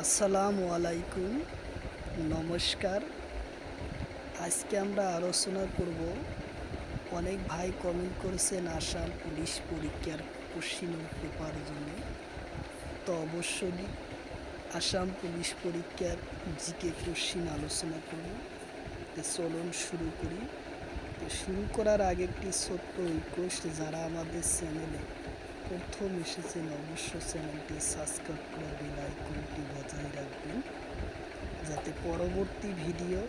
আসসালামু আলাইকুম, নমস্কার। আজকে আমরা আলোচনা করব, অনেক ভাই কমেন্ট করেছেন আসাম পুলিশ পরীক্ষার কোশ্চিন পেপার জন্য। তো অবশ্যই আসাম পুলিশ পরীক্ষার জিকে কোশ্চিন আলোচনা করব। তো চলুন শুরু করি। তো শুরু করার আগে একটি ছোট্ট রিকোয়েস্ট, যারা আমাদের চ্যানেলে প্রথম এসেছেন অবশ্যই চ্যানেলটি সাবস্ক্রাইব করে বেল আইকনটি বজায় রাখবেন, যাতে পরবর্তী ভিডিও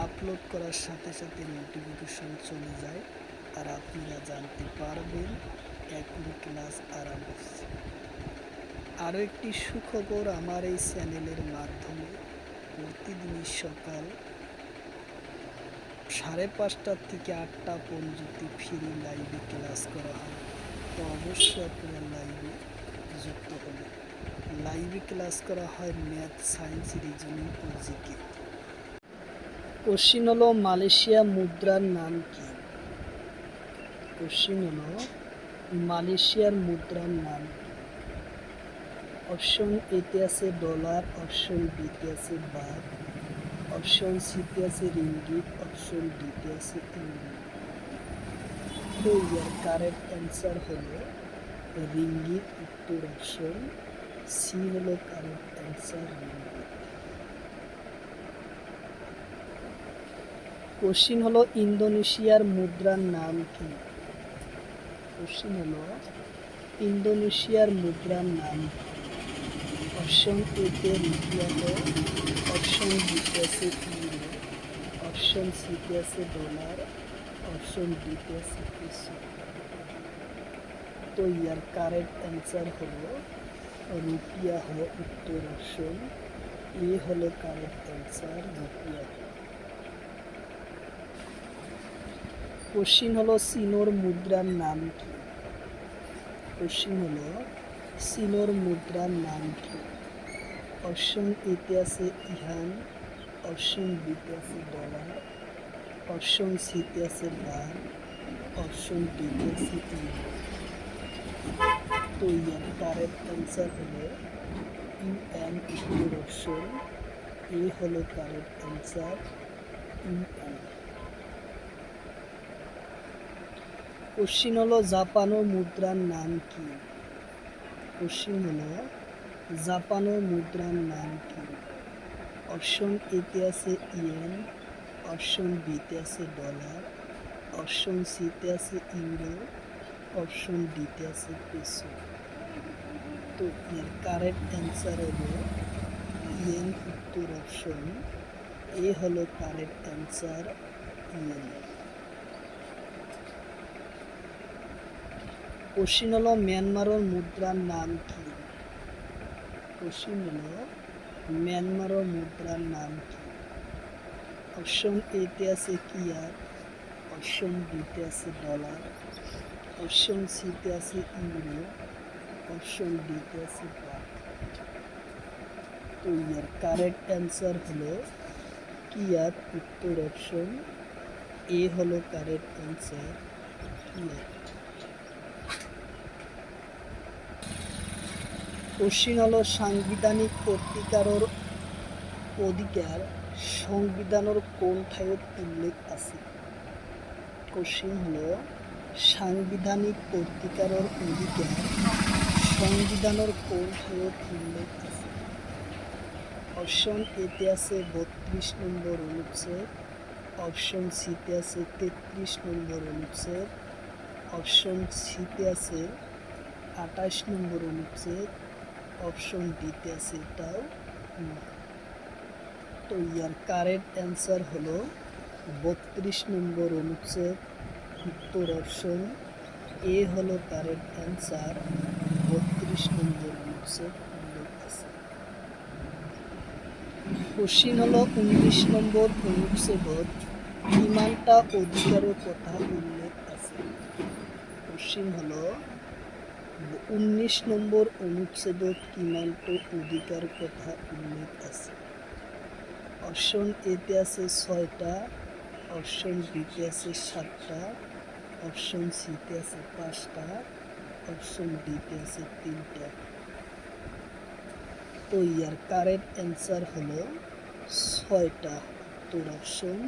আপলোড করার সাথে সাথে নোটিফিকেশন চলে যায় আর আপনারা জানতে পারবেন এখন ক্লাস আরম্ভ হচ্ছে। আরও একটি সুখবর, আমার এই চ্যানেলের মাধ্যমে প্রতিদিনই সকাল 5:30 থেকে 8টা পর্যন্ত ফ্রি লাইভে ক্লাস করা হয়। তো অবশ্যই আপনারা লাইভে যুক্ত হবেন। লাইভে ক্লাস করা হয় ম্যাথ, সায়েন্স, রিজনিং ও জিকে। কোশ্চিন হলো, মালয়েশিয়া মুদ্রার নাম কি? কোশ্চিন হলো, মালয়েশিয়ার মুদ্রার নাম কি? অপশন এতে আছে ডলার, অপশন বিতে আছে বাত, অপশন সিতে আছে রিঙ্গিত, অপশন ডিতে আছে ইউরো। তো ইয়ার কারেক্ট অ্যান্সার হলো রিঙ্গিত, উত্তর অপশন সি হলো কারেক্ট অ্যান্সার, রিঙ্গিত। কোশ্চিন হলো, ইন্দোনেশিয়ার মুদ্রার নাম কি? কোশ্চিন হলো, ইন্দোনেশিয়ার মুদ্রার নাম কি? অপশন এতে রুপিয়ানো, অপশন বিতে আছে ইউরো, অপশন সিতে আছে ডলার, অপশন ডিতে আছে পেসো। তো ইয়ার কারেক্ট অ্যান্সার হলো রুপিয়া, হলো উত্তর অপশন এ হলো কারেক্ট অ্যান্সার, রুপিয়া। কোশ্চিন হলো, সিনোর মুদ্রার নাম কি? কোশ্চিন হলো, সিনোর মুদ্রার নাম কি? অপশন এতে আছে ইহান, অপশন বিতে আছে ডলার, অপশন সিতে আছে বাত, অপশন ডিতে আছে ইউরো। তো ইয়ার কারেক্ট অ্যান্সার হলো ইউএন, উত্তর অপশন এ হলো কারেক্ট অ্যান্সার, ইউএন। কোশ্চিন হলো, জাপানো মুদ্রার নাম কি? কোশ্চিন হলো, জাপানো মুদ্রার নাম কি? অপশন এতে আছে ইয়েন, অপশন বিতে আছে ডলার, অপশন সিতে আছে ইউরো, অপশন ডিতে আছে পেসো। তো এর কারেক্ট অ্যান্সার হলো ইয়েন, উত্তর অপশন এ হলো কারেক্ট অ্যান্সার, ইয়েন। কোশ্চিন হলো, মিয়ানমারের মুদ্রার নাম কি? কোশ্চিন হলো, মিয়ানমারের মুদ্রার নাম কি? অপশন এতে আছে কিয়ার, অপশন বিতে আছে ডলার, অপশন সিতে আছে ইউরো, অপশন ডিতে আছে বাত। তো ইয়ার কারেক্ট অ্যান্সার হলো কিয়াত, উত্তর অপশন এ হলো কারেক্ট অ্যান্সার, কিয়াত। কোশ্চিন হলো, সাংবিধানিক কর্তৃকারের অধিকার সংবিধানের কোন ঠাইত উল্লেখ আছে? কোশ্চিন হলো, সাংবিধানিক কর্তৃকারের অধিকার সংবিধানের কোন ঠাইত উল্লেখ আছে? অপশন এতে আছে 32 নম্বর অনুচ্ছেদ, অপশন সিতে আছে 33 নম্বর অনুচ্ছেদ, অপশন সিতে আছে 28 নম্বর অনুচ্ছেদ, অপশন ডিতে আছে এটাও না। তো ইয়ার কারেক্ট অ্যান্সার হলো 32 নম্বর অনুচ্ছেদ, উত্তর অপশন এ হলো কারেক্ট অ্যান্সার, 32 নম্বর অনুচ্ছেদ উল্লেখ আছে। কোশ্চিন হলো, 19 নম্বর অনুচ্ছেদত কিমানটা অধিকারের কথা উল্লেখ আছে? কোশ্চিন হলো, 19 নম্বর অনুচ্ছেদত কিমানটা অধিকার কথা উল্লেখ আছে? অপশন এতে আছে 6টা, অপশন বিতে আছে 7টা, অপশন সিতে আছে 5টা, অপশন ডিতে আছে 3টা। তো ইয়ার কারেক্ট অ্যান্সার হলো 6টা। উত্তর অপশন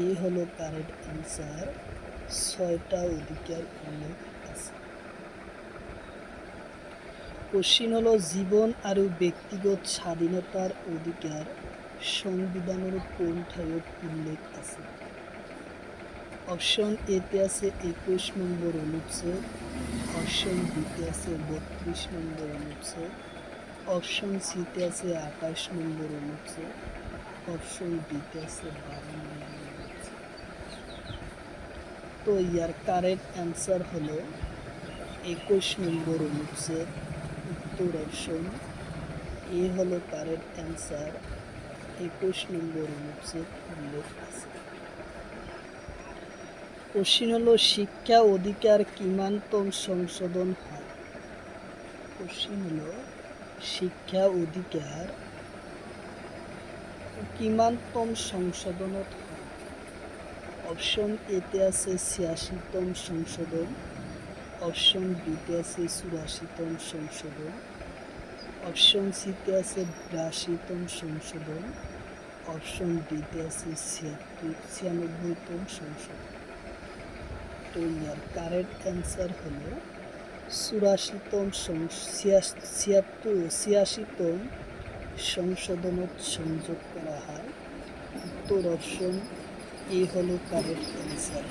এ হলো কারেক্ট অ্যান্সার। 6টা অধিকার উল্লেখ আছে। কোশ্চিন হলো জীবন আর ব্যক্তিগত স্বাধীনতার অধিকার সংবিধানের কোন ঠাইত উল্লেখ আছে? অপশন এতে আছে 21 নম্বর অনুচ্ছেদ, অপশন বিতে আছে 32 নম্বর অনুচ্ছেদ, অপশন সিতে আছে 28 নম্বর অনুচ্ছেদ, অপশন ডিতে আছে 12 নম্বর অনুচ্ছেদ। তো ইয়ার কারেক্ট অ্যান্সার হলো 21 নম্বর অনুচ্ছেদ। উত্তর অপশন এ হলো কারেক্ট অ্যান্সার। 21 নম্বর অনুচ্ছেদ উল্লেখ আছে। কোশ্চিন হলো শিক্ষা অধিকার কিমানতম সংশোধন হয়? কোশ্চিন হলো শিক্ষা অধিকার কিমানতম সংশোধন হয়? অপশন এতে আছে 86তম সংশোধন, অপশন বিতে আছে 84তম সংশোধন, অপশন সিতে আছে 82তম সংশোধন, অপশন ডিতে আছে 96তম সংশোধন। তো ইয়ার কারেক্ট অ্যান্সার হলো 86তম সংশোধনত সংযোগ করা হয়। উত্তর অপশন এ হলো কারেক্ট অ্যান্সার।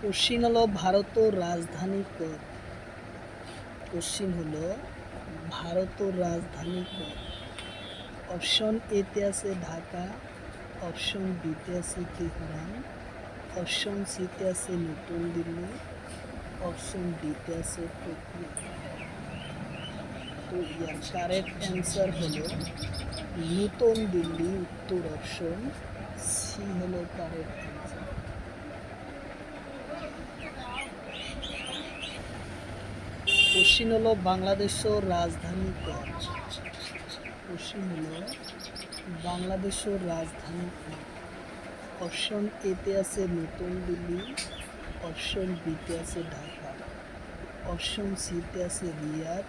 কোশ্চিন হলো ভারতের রাজধানী কত? কোশ্চিন হলো ভারতের রাজধানী কত? অপশন এতে আছে ঢাকা, অপশন বিতে আছে তেহরান, অপশন সিতে আছে নতুন দিল্লি, অপশন ডিতে আছে টোকিও। তো ইয়ার কারেক্ট অ্যান্সার হলো নতুন দিল্লি। উত্তর অপশন সি হলো কারেক্ট অ্যান্সার। কোশ্চিন হলো বাংলাদেশের রাজধানী কত? কোশ্চিন হলো বাংলাদেশের রাজধানী কত? অপশন এতে আছে নতুন দিল্লি, অপশন বিতে আছে ঢাকা, অপশন সিতে আছে রিয়াদ,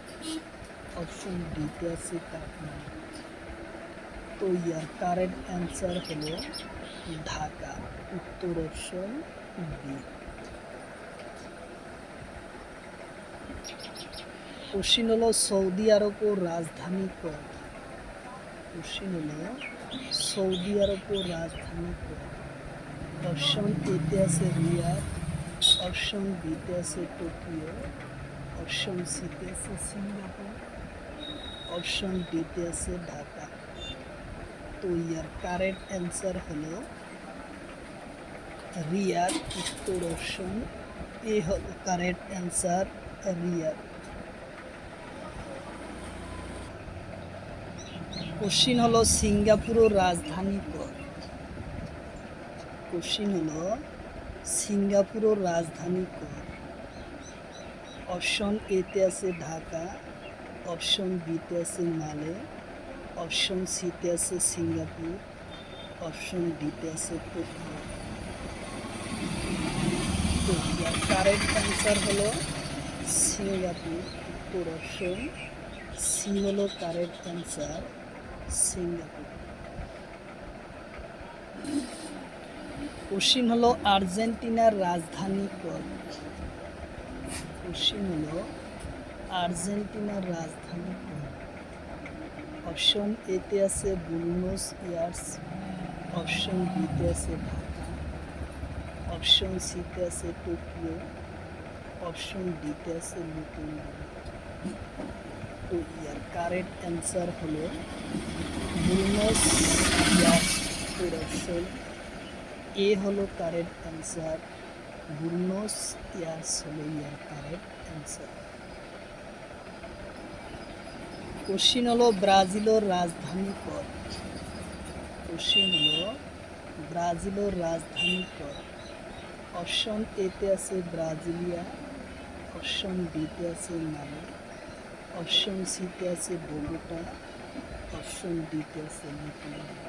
অপশন ডিতে আছে কাঠমান্ডু। তো ইয়ার কারেক্ট অ্যান্সার হলো ঢাকা। উত্তর অপশন বি। কোশ্চিন হলো সৌদি আরবের রাজধানী কত? কোশ্চিন হলো সৌদি আরবের রাজধানী কত? অপশন এতে আছে রিয়াদ, অপশন বিতে আছে টোকিও, অপশন সিতে আছে সিঙ্গাপুর, অপশন ডিতে আছে ঢাকা। তো ইয়ার কারেক্ট অ্যান্সার হলো রিয়াদ। উত্তর অপশন এ হলো কারেক্ট অ্যান্সার, রিয়াদ। কোশ্চিন হলো সিঙ্গাপুরের রাজধানী কত? কোশ্চিন হলো সিঙ্গাপুরের রাজধানী কত? অপশন এতে আছে ঢাকা, অপশন বিতে আছে মালে, অপশন সিতে আছে সিঙ্গাপুর, অপশন ডিতে আছে টোকিও। তো ইয়ার কারেক্ট অ্যান্সার হলো সিঙ্গাপুর। উত্তর অপশন সি হলো কারেক্ট অ্যান্সার, সিঙ্গাপুর। কোশ্চিন হলো আর্জেন্টিনার রাজধানী কত? কোশ্চিন হলো আর্জেন্টিনার রাজধানী কত? অপশন এতে আছে বুয়েনোস এয়ার্স, অপশন বিতে আছে ঢাকা, অপশন সিতে আছে টোকিও, অপশন ডিতে আছে নতুন দিল্লি। তো ইয়ার কারেক্ট অ্যান্সার হলো বুয়েনোস এয়ার্স। উত্তর অপশন এ হলো কারেক্ট অ্যান্সার, বুয়েনোস এয়ার্স হলো ইয়ার কারেক্ট অ্যান্সার। কোশ্চিন হলো ব্রাজিলের রাজধানী কত? কোশ্চিন হলো ব্রাজিলের রাজধানী কত? অপশন এতে আছে ব্রাজিলিয়া, অপশন বিতে আছে মালে, অপশন সিতে আছে বোগোটা, অপশন ডিতে আছে নতুন দিল্লি।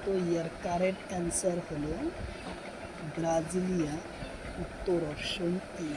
তো ইয়ার কারেক্ট অ্যান্সার হলো ব্রাজিলিয়া। উত্তর অপশন এ।